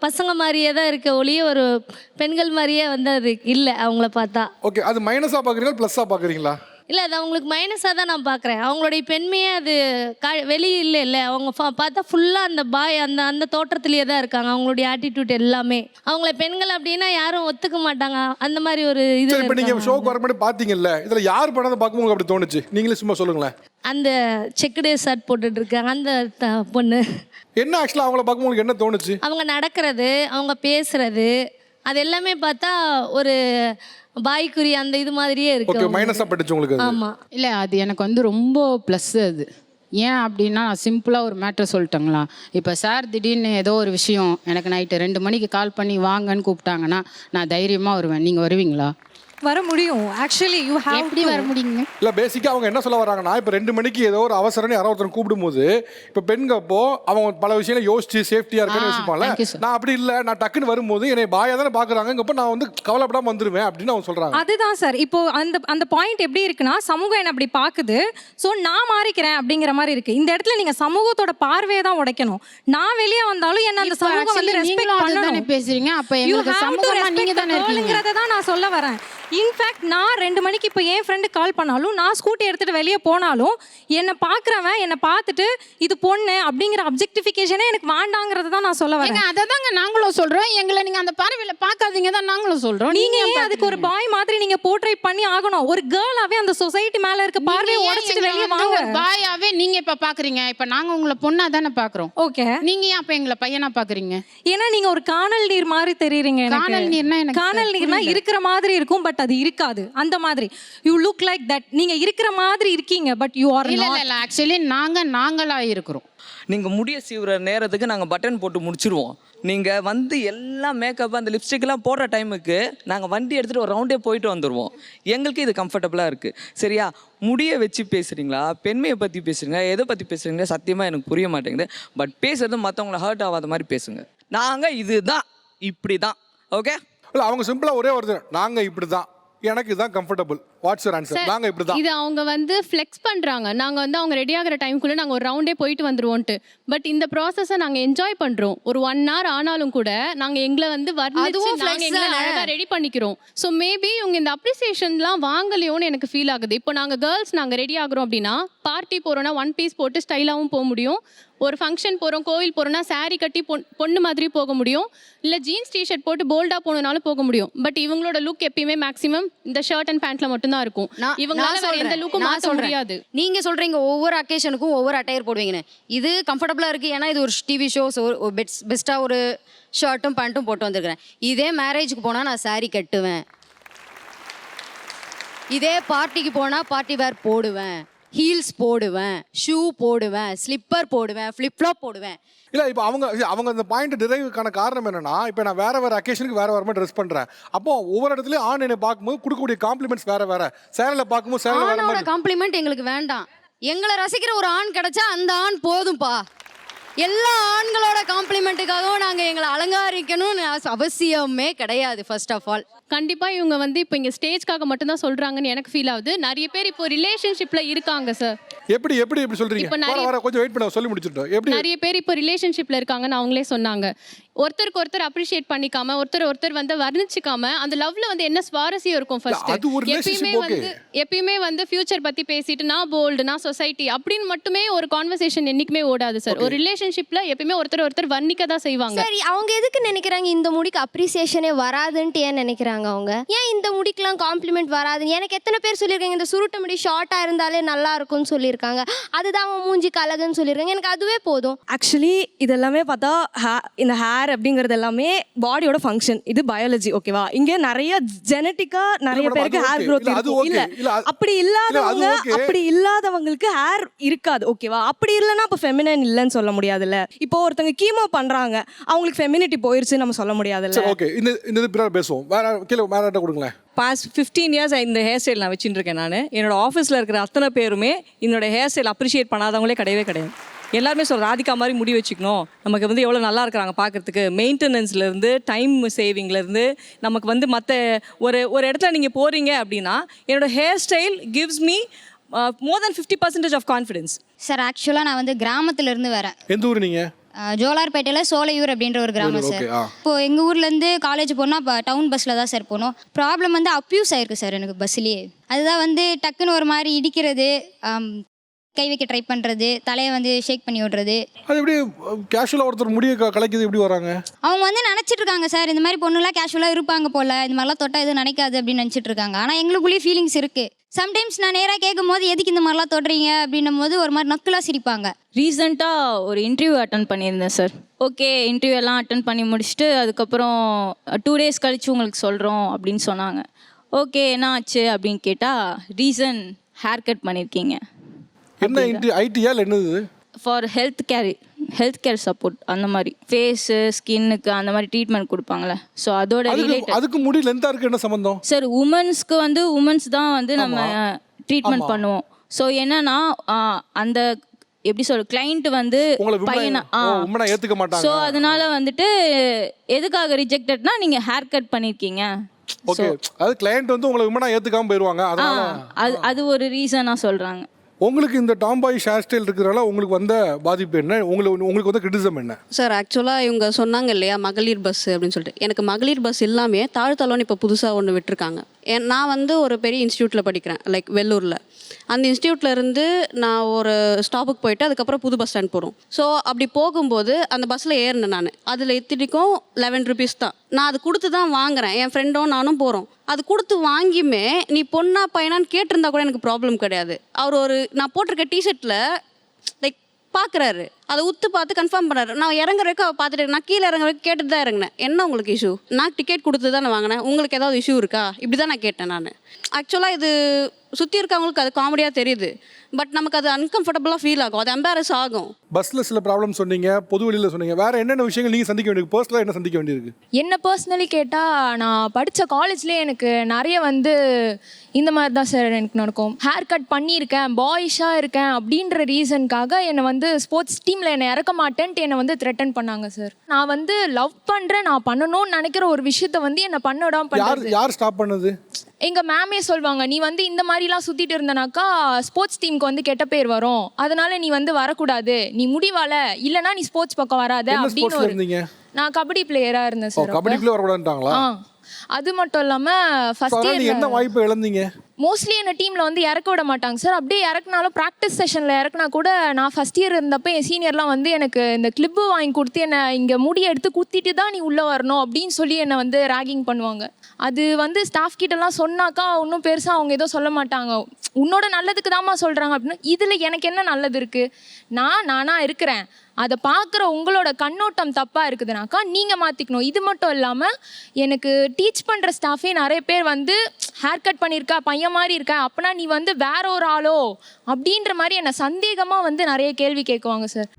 பசங்க மாதிரியே தான் இருக்க ஒழிய ஒரு பெண்கள் மாதிரியே வந்து அது இல்லை அவங்கள பார்த்தா. ஓகே, அது மைனஸாக பார்க்குறீங்களா ப்ளஸ்ஸாக பார்க்குறீங்களா? இல்லை, அது அவங்களுக்கு மைனஸாக தான் நான் பார்க்குறேன். அவங்களுடைய பெண்மையே அது வெளியே இல்லை. அவங்க பார்த்தா ஃபுல்லாக அந்த அந்த தோற்றத்திலேயே தான் இருக்காங்க. அவங்களுடைய ஆட்டிடியூட் எல்லாமே. அவங்கள பெண்கள் அப்படின்னா யாரும் ஒத்துக்க மாட்டாங்க. அந்த மாதிரி ஒரு இது. இப்போ நீங்கள் ஷோக்கு வர மாதிரி பார்த்தீங்கல்ல, இதில் யார் படம் பார்க்கும்போது உங்களுக்கு அப்படி தோணுச்சு? நீங்களே சும்மா சொல்லுங்களேன். அந்த செக்குடு ஷர்ட் போட்டுட்டு இருக்காங்க அந்த பொண்ணு. என்ன ஆக்சுவலாக அவங்கள பார்க்கும்போது உங்களுக்கு என்ன தோணுச்சு? அவங்க நடக்கிறது, அவங்க பேசுறது, அது எல்லாமே பார்த்தா ஒரு பாய்க்குறி அந்த இது மாதிரியே இருக்கு. ஓகே, மைனஸாக பட்டுச்சு உங்களுக்கு? ஆமாம். இல்லை, அது எனக்கு வந்து ரொம்ப ப்ளஸ் அது. ஏன் அப்படின்னா சிம்பிளாக ஒரு மேட்ரு சொல்லிட்டாங்களா. இப்போ சார் திடீர்னு ஏதோ ஒரு விஷயம் எனக்கு நைட்டு 2 மணிக்கு கால் பண்ணி வாங்கன்னு கூப்பிட்டாங்கன்னா நான் தைரியமாக வருவேன். நீங்கள் வருவீங்களா? வர முடியும். ஆக்சுவலி யூ ஹேவ் எப்படி வர முடியுங்க? இல்லை, பேசிக்காக அவங்க என்ன சொல்ல வராங்கன்னா, இப்போ 2 மணிக்கு ஏதோ ஒரு அவசரம் யாரோ ஒருத்தர் கூப்பிடும்போது இப்போ பெண்கப்போ அவங்க பல விஷயம் யோசிச்சு சேஃப்டியாக இருக்குன்னு யோசிப்பாங்கல்ல. thank you, sir. நான் அப்படி இல்லை, நான் டக்குன்னு வரும்போது என்னை பாயாக தானே பார்க்குறாங்கப்போ நான் வந்து கவலைப்படாமல் வந்துடுவேன் அப்படின்னு அவங்க சொல்கிறாங்க. அதுதான் சார். இப்போ அந்த பாயிண்ட் எப்படி இருக்குன்னா, சமூகம் என்ன அப்படி பார்க்குது, ஸோ நான் மாறிக்கிறேன் அப்படிங்கிற மாதிரி இருக்கு. இந்த இடத்துல நீங்க சமூகத்தோட பார்வையை தான் உடைக்கணும். நான் வெளியே வந்தாலும் என்ன அந்த சமூகம் வந்து ரெஸ்பெக்ட் பண்ணணும். பேசுறீங்க. அப்போ எங்களுக்கு சமூகமா நீங்க தானே இருக்கீங்க. தான் நான் சொல்ல வரேன். இன்ஃபேக்ட் நான் 2 மணிக்கு இப்போ என் ஃப்ரெண்டு கால் பண்ணாலும், நான் ஸ்கூட்டி எடுத்துட்டு வெளியே போனாலும், என்னை பார்க்குறவன் என்னை பார்த்துட்டு இது பொண்ணு அப்படிங்கிற அப்ஜெக்டிஃபிகேஷனே எனக்கு வேண்டாங்கிறது தான் நான் சொல்ல வரேன். அதை தாங்க நாங்களும் சொல்றோம். எங்களை நீங்க அந்த பார்வையில பார்க்காதீங்க தான் நாங்களும் சொல்றோம். நீங்க அதுக்கு ஒரு பாய் மாதிரி நீங்க போர்ட்ரேட் பண்ணி ஆகணும். ஒரு கேர்ளாவே அந்த சொசைட்டி மேல இருக்க பார்வையை உடைச்சிட்டு வெளியே வாங்க. ஒரு பாயாவே நீங்க இப்ப பாக்குறீங்க. இப்ப நாங்க உங்களை பொண்ணா தானே பாக்குறோம். ஓகே, நீங்க ஏன் அப்ப எங்களை பையனா பாக்குறீங்க? ஏன்னா நீங்க ஒரு காணல் நீர் மாதிரி தெரியுறீங்க. காணல் நீர்னா எனக்கு காணல் நீர்னா இருக்கிற மாதிரி இருக்கும், பட் அது இருக்காது. அந்த மாதிரி யூ லுக் லைக் தட். நீங்க இருக்கிற மாதிரி இருக்கீங்க, பட் யூ ஆர் நாட். இல்ல, ஆக்சுவலி நாங்களா இருக்கிறோம். நீங்கள் முடிய சீவுற நேரத்துக்கு நாங்கள் பட்டன் போட்டு முடிச்சிருவோம். நீங்கள் வந்து எல்லா மேக்கப் அந்த லிப்ஸ்டிக்லாம் போடுற டைமுக்கு நாங்கள் வண்டி எடுத்துகிட்டு ஒரு ரவுண்டே போயிட்டு வந்துடுவோம். எங்களுக்கு இது கம்ஃபர்டபுளாக இருக்குது. சரியா? முடிய வச்சு பேசுகிறீங்களா, பெண்மையை பற்றி பேசுகிறீங்களா, எதை பற்றி பேசுகிறீங்களா, சத்தியமாக எனக்கு புரிய மாட்டேங்குது. பட் பேசுறது மற்றவங்கள ஹர்ட் ஆகாத மாதிரி பேசுங்க. நாங்கள் இதுதான், இப்படி தான். ஓகே? இல்லை, அவங்க சிம்பிளாக ஒரே ஒரு நாங்கள் இப்படி தான், எனக்கு இதுதான் கம்ஃபர்டபுள். What's your answer? நாங்கள் இப்படி தான். இது அவங்க வந்து ஃப்ளெக்ஸ் பண்ணுறாங்க. நாங்கள் வந்து அவங்க ரெடி ஆகிற டைமுக்குள்ளே நாங்கள் ஒரு ரவுண்டே போயிட்டு வந்துருவோன்ட்டு. பட் இந்த ப்ராசஸை நாங்கள் என்ஜாய் பண்ணுறோம். ஒரு 1 hour ஆனாலும் கூட நாங்கள் எங்களை வந்து எங்களை அழகாக ரெடி பண்ணிக்கிறோம். ஸோ மேபி இவங்க இந்த அப்ரிசியேஷன்லாம் வாங்கலையோன்னு எனக்கு ஃபீல் ஆகுது. இப்போ நாங்கள் கேர்ள்ஸ் நாங்கள் ரெடி ஆகுறோம் அப்படின்னா, பார்ட்டி போகிறோன்னா 1 piece போட்டு ஸ்டைலாகவும் போக முடியும். ஒரு ஃபங்க்ஷன் போகிறோம், கோவில் போகிறோன்னா saree கட்டி பொண்ணு மாதிரி போக முடியும். இல்லை ஜீன்ஸ் டிஷர்ட் போட்டு போல்டாக போகணுன்னாலும் போக முடியும். பட் இவங்களோட லுக் எப்பயுமே மேக்ஸிமம் இந்த ஷர்ட் அண்ட் பேண்ட்ல மட்டும் தான் இருக்கும். இவங்களால வேற எந்த லுக்கும் மாத்த முடியாது. நீங்க சொல்றீங்க ஒவ்வொரு அக்கேஷனுக்கும் ஒவ்வொரு அட்டையர் போடுவீங்கன்னு. இது கம்ஃபர்டபுளா இருக்கு, ஏன்னா இது ஒரு டிவி ஷோ, பெஸ்டா ஒரு ஷர்ட்டும் பேண்ட்டும் போட்டு வந்திருக்கிறேன். இதே மேரேஜுக்கு போனா நான் saree கட்டுவேன். இதே பார்ட்டிக்கு போனா பார்ட்டி வேர் போடுவேன், ஹீல்ஸ் போடுவேன், ஷூ போடுவேன், ஸ்லிப்பர் போடுவேன், ஃப்ளிப் ஃப்ளாப் போடுவேன். இல்லை, இப்போ அவங்க அந்த பாயிண்ட் டிரைவுக்கான காரணம் என்னன்னா, இப்போ நான் வேறு அக்கேஷனுக்கு வேறு மாதிரி ட்ரெஸ் பண்ணுறேன். அப்போ ஒவ்வொரு இடத்துலையும் ஆண் என்னை பார்க்கும்போது கொடுக்கக்கூடிய காம்ப்ளிமெண்ட்ஸ் வேறு. சேரலை பார்க்கும்போது சேரலை வேறு ஆணோட காம்ப்ளிமெண்ட் எங்களுக்கு வேண்டாம். எங்களை ரசிக்கிற ஒரு ஆண் கிடைச்சா அந்த ஆண் போதும்பா. எல்லா ஆண்களோட காம்ப்ளிமெண்ட்டுக்காகவும் நாங்கள் எங்களை அலங்காரிக்கணும்னு அவசியமே கிடையாது. ஃபர்ஸ்ட் ஆஃப் ஆல் கண்டிப்பாக இவங்க வந்து இப்போ இங்கே ஸ்டேஜ்க்காக மட்டும்தான் சொல்கிறாங்கன்னு எனக்கு ஃபீல் ஆகுது. நிறைய பேர் இப்போ ரிலேஷன்ஷிப்பில் இருக்காங்க சார். எப்படி சொல்றீங்க? கொஞ்சம் வெயிட் பண்ண, சொல்லி முடிச்சிட்டோம். எப்படி நிறைய பேர் இப்போ ரிலேஷன்ஷிப்பில் இருக்காங்கன்னு அவங்களே சொன்னாங்க. ஒருத்தருக்கு ஒருத்தர் அப்ரிஷியேட் பண்ணிக்காம, ஒருத்தர் வந்து வர்ணிச்சுக்காம, அந்த லவ்ல வந்து என்ன சுவாரஸ்யம் இருக்கும் ஃபர்ஸ்ட். எப்பயுமே வந்து ஃபியூச்சர் பத்தி பேசிட்டு நான் போல்டு, நான் சொசைட்டி அப்படின்னு மட்டுமே ஒரு கான்வர்சேஷன் என்னைக்குமே ஓடாது சார். ஒரு ரிலேஷன்ஷிப்ல எப்பயுமே ஒருத்தர் வர்ணிக்க தான் செய்வாங்க. சரி, அவங்க எதுக்கு நினைக்கிறாங்க இந்த முடிக்கு அப்ரிசியேஷனே வராதுன்ட்டு ஏன் நினைக்கிறாங்க அவங்க? ஏன் இந்த முடிக்கெல்லாம் காம்ப்ளிமெண்ட் வராதுன்னு எனக்கு எத்தனை பேர் சொல்லியிருக்காங்க. இந்த சுருட்ட முடி ஷார்ட்டா இருந்தாலே நல்லா இருக்கும்னு சொல்லியிருக்காங்க. அதுதான் அவன் மூஞ்சி கலகுன்னு சொல்லியிருக்காங்க. எனக்கு அதுவே போதும். ஆக்சுவலி இதெல்லாமே பார்த்தா இந்த ஹேர் அப்படிங்கிறது எல்லாமே பாடியோட ஃபங்க்ஷன். இது பயாலஜி, ஓகேவா? இங்க நிறைய ஜெனட்டிக்கா நிறைய பேருக்கு ஹேர் growth இருக்கும். இல்ல அப்படி இல்லாதவங்களுக்கு ஹேர் இருக்காது, ஓகேவா? அப்படி இல்லைன்னா இப்போ ஃபெமினைன் இல்லைன்னு சொல்ல முடியாதுல்ல. இப்போ ஒருத்தங்க கீமோ பண்றாங்க, அவங்களுக்கு ஃபெமினிட்டி போயிருச்சு நம்ம சொல்ல முடியாதுல்ல. ஓகே, இந்த பேசுவோம். வேற கொடுங்களேன். பாஸ்ட் 15 இயர்ஸ் இந்த ஹேர் ஸ்டைல் நான் வச்சுட்டு இருக்கேன். நான் என்னோட ஆஃபீஸில் இருக்கிற அத்தனை பேருமே என்னோட ஹேர் ஸ்டைல் அப்ரிஷியேட் பண்ணாதவங்களே கிடையாது. எல்லாருமே சொல்கிற ராதிகா மாதிரி முடி வச்சுக்கணும், நமக்கு வந்து எவ்வளோ நல்லா இருக்கிறாங்க பார்க்குறதுக்கு, மெயின்டெனன்ஸ்லேருந்து டைம் சேவிங்லேருந்து நமக்கு வந்து மற்ற ஒரு இடத்துல நீங்கள் போகிறீங்க அப்படின்னா என்னோட hair style gives me more than 50% of confidence. Sir, ஆக்சுவலாக நான் வந்து கிராமத்துலேருந்து வரேன். எந்த ஊர் நீங்கள்? ஜோலார்பேட்டையில் சோலையூர் அப்படின்ற ஒரு கிராமம் சார். இப்போ எங்கள் ஊர்லேருந்து காலேஜ் போனால் இப்போ டவுன் பஸ்ஸில் தான் சார் போகணும். ப்ராப்ளம் வந்து அப்யூஸ் ஆயிருக்கு சார் எனக்கு பஸ்ஸிலேயே. அதுதான் வந்து டக்குன்னு ஒரு மாதிரி இடிக்கிறது, கை வைக்க ட்ரை பண்ணுறது, தலையை வந்து ஷேக் பண்ணி விடுறது. அது எப்படி கேஷுவலாக ஒருத்தர் முடிய கலைக்குது எப்படி வராங்க? அவங்க வந்து நினச்சிட்டு இருக்காங்க சார், இந்த மாதிரி பொண்ணுலாம் கேஷுவலாக இருப்பாங்க போல், இந்த மாதிரிலாம் தொட்டால் எதுவும் நினைக்காது அப்படின்னு நினச்சிட்டு இருக்காங்க. ஆனால் எங்களுக்குள்ளேயே ஃபீலிங்ஸ் இருக்குது. சம்டைம்ஸ் நான் நேராக கேட்கும் போது எதுக்கு இந்த மாதிரிலாம் தொடுறீங்க அப்படின்னும் போது ஒரு மாதிரி நக்கலாக சிரிப்பாங்க. ரீசெண்டாக ஒரு இன்டர்வியூ அட்டன் பண்ணியிருந்தேன் சார். ஓகே, இன்டர்வியூ எல்லாம் அட்டன் பண்ணி முடிச்சுட்டு அதுக்கப்புறம் 2 days கழிச்சு உங்களுக்கு சொல்கிறோம் அப்படின்னு சொன்னாங்க. ஓகே, என்ன ஆச்சு அப்படின்னு கேட்டால் ரீசன் ஹேர் கட் பண்ணியிருக்கீங்க. என்ன ஐடியா இல்லை என்னது? ஃபார் ஹெல்த் கேர் சப்போர்ட், அந்த மாதிரி ஃபேஸு ஸ்கின்னுக்கு அந்த மாதிரி ட்ரீட்மெண்ட் கொடுப்பாங்களே. ஸோ அதோட ரிலேட்டட். அதுக்கு முடி லென்த்தாக இருக்குது, என்ன சம்மந்தம் சார்? உமன்ஸ்க்கு வந்து உமன்ஸ் தான் வந்து நம்ம ட்ரீட்மெண்ட் பண்ணுவோம். ஸோ என்னன்னா அந்த எப்படி சொல்ற கிளைண்ட் வந்து பையனை ஏற்றுக்க மாட்டாங்க. ஸோ அதனால வந்துட்டு எதுக்காக ரிஜெக்டட்னா நீங்கள் ஹேர் கட் பண்ணியிருக்கீங்க. ஓகே, அது கிளைண்ட் வந்து உங்களை விமனா ஏற்றுக்காம போயிடுவாங்க. அது ஒரு ரீசனாக சொல்கிறாங்க. உங்களுக்கு இந்த டாம்பாய் ஹேர் ஸ்டைல் இருக்கிறனால உங்களுக்கு வந்த பாதிப்பு என்ன? உங்களுக்கு வந்து கிரிட்டிசம் என்ன? சார் ஆக்சுவலாக இவங்க சொன்னாங்க இல்லையா மகளிர் பஸ் அப்படின்னு சொல்லிட்டு, எனக்கு மகளிர் பஸ் இல்லாமே தாழ்த்தலோன்னு இப்போ புதுசாக ஒன்று விட்டுருக்காங்க. நான் வந்து ஒரு பெரிய இன்ஸ்டியூட்டில் படிக்கிறேன், லைக் வெள்ளூரில். அந்த இன்ஸ்டியூட்டில் இருந்து நான் ஒரு ஸ்டாப்புக்கு போயிட்டு அதுக்கப்புறம் புது பஸ் ஸ்டாண்ட் போகிறோம். ஸோ அப்படி போகும்போது அந்த பஸ்ஸில் ஏறினேன் நான். அதில் இத்தனைக்கும் 11 rupees தான். நான் அது கொடுத்து தான் வாங்குறேன். என் ஃப்ரெண்டும் நானும் போகிறோம். அது கொடுத்து வாங்கியுமே நீ பொண்ணா பையனான்னு கேட்டிருந்தா கூட எனக்கு ப்ராப்ளம் கிடையாது. அவர் ஒரு நான் போட்டிருக்க டிஷர்ட்டில் லைக் பார்க்குறாரு, அதை உத்து பார்த்து கன்ஃபார்ம் பண்ணுறாரு. நான் இறங்குற வரைக்கும் அவள் பார்த்துட்டு, நான் கீழே இறங்குற வரைக்கும் கேட்டுட்டு தான் இறங்கினேன். என்ன உங்களுக்கு இஷ்யூ? நான் டிக்கெட் கொடுத்து தான் நான் வாங்கினேன், உங்களுக்கு ஏதாவது இஷ்யூ இருக்கா? இப்படி தான் நான் கேட்டேன் நான். ஆக்சுவலாக இது சுற்றி இருக்கவங்களுக்கு அது காமெடியாக தெரியுது, பட் நமக்கு அது அன்கம்ஃபர்டபுளாக ஃபீல் ஆகும், அது எம்பாரஸ் ஆகும். பஸ்ஸில் சில ப்ராப்ளம் சொன்னீங்க, பொது வெளியில் சொன்னீங்க, வேறு என்னென்ன விஷயங்கள் நீங்கள் சந்திக்க வேண்டியது, பர்சனலாக என்ன சந்திக்க வேண்டியிருக்கு? என்ன பர்சனலி கேட்டால், நான் படித்த காலேஜ்லேயே எனக்கு நிறைய வந்து இந்த மாதிரி தான் சார் எனக்கு நடக்கும். ஹேர் கட் பண்ணியிருக்கேன், பாய்ஸாக இருக்கேன் அப்படின்ற ரீசனுக்காக என்னை வந்து ஸ்போர்ட்ஸ் டீமில் என்னை இறக்க மாட்டேன்ட்டு என்னை வந்து த்ரெட்டன் பண்ணாங்க சார். நான் வந்து லவ் பண்ணுறேன், நான் பண்ணணும்னு நினைக்கிற ஒரு விஷயத்த வந்து என்னை பண்ணடாம பண்ணுறது. யார் ஸ்டாப் பண்ணது? எங்கள் மேமே சொல்லுவாங்க, நீ வந்து இந்த மாதிரிலாம் சுற்றிட்டு இருந்தனாக்கா ஸ்போர்ட்ஸ் டீமுக்கு வந்து கெட்ட பேர் வரும், அதனால நீ வந்து வரக்கூடாது, நீ முடிவால இல்லைனா நீ ஸ்போர்ட்ஸ் பக்கம் வராத அப்படின்னு. நான் கபடி பிளேயராக இருந்தேன் சார். கபடி பிளேயர் வரக்கூடாதுட்டாங்களா? அது மட்டும் இல்லாமல் ஃபர்ஸ்ட் இயர் என்ன வாய்ப்பு இழந்தீங்க? மோஸ்ட்லி என்ன டீமில் வந்து இறக்க விட மாட்டாங்க சார். அப்படியே இறக்குனாலும் ப்ராக்டிஸ் செஷனில் இறக்குனா கூட, நான் ஃபஸ்ட் இயர் இருந்தப்போ என் சீனியர்லாம் வந்து எனக்கு இந்த கிளிப்பு வாங்கி கொடுத்து என்னை இங்கே முடி எடுத்து குத்திட்டு தான் நீ உள்ளே வரணும் அப்படின்னு சொல்லி என்னை வந்து ராகிங் பண்ணுவாங்க. அது வந்து ஸ்டாஃப் கிட்டலாம் சொன்னாக்கா இன்னும் பெருசாக அவங்க ஏதோ சொல்ல மாட்டாங்க, உன்னோட நல்லதுக்கு தாம்மா சொல்கிறாங்க அப்படின்னு. இதில் எனக்கு என்ன நல்லது இருக்குது? நானாக இருக்கிறேன், அதை பார்க்குற உங்களோட கண்ணோட்டம் தப்பாக இருக்குதுனாக்கா நீங்கள் மாற்றிக்கணும். இது மட்டும் இல்லாமல் எனக்கு டீச் பண்ணுற ஸ்டாஃபே நிறைய பேர் வந்து ஹேர் கட் பண்ணியிருக்கா, பையன் மாதிரி இருக்கா, அப்போனா நீ வந்து வேற ஒரு ஆளோ அப்படின்ற மாதிரி என்னை சந்தேகமாக வந்து நிறைய கேள்வி கேட்குவாங்க சார்.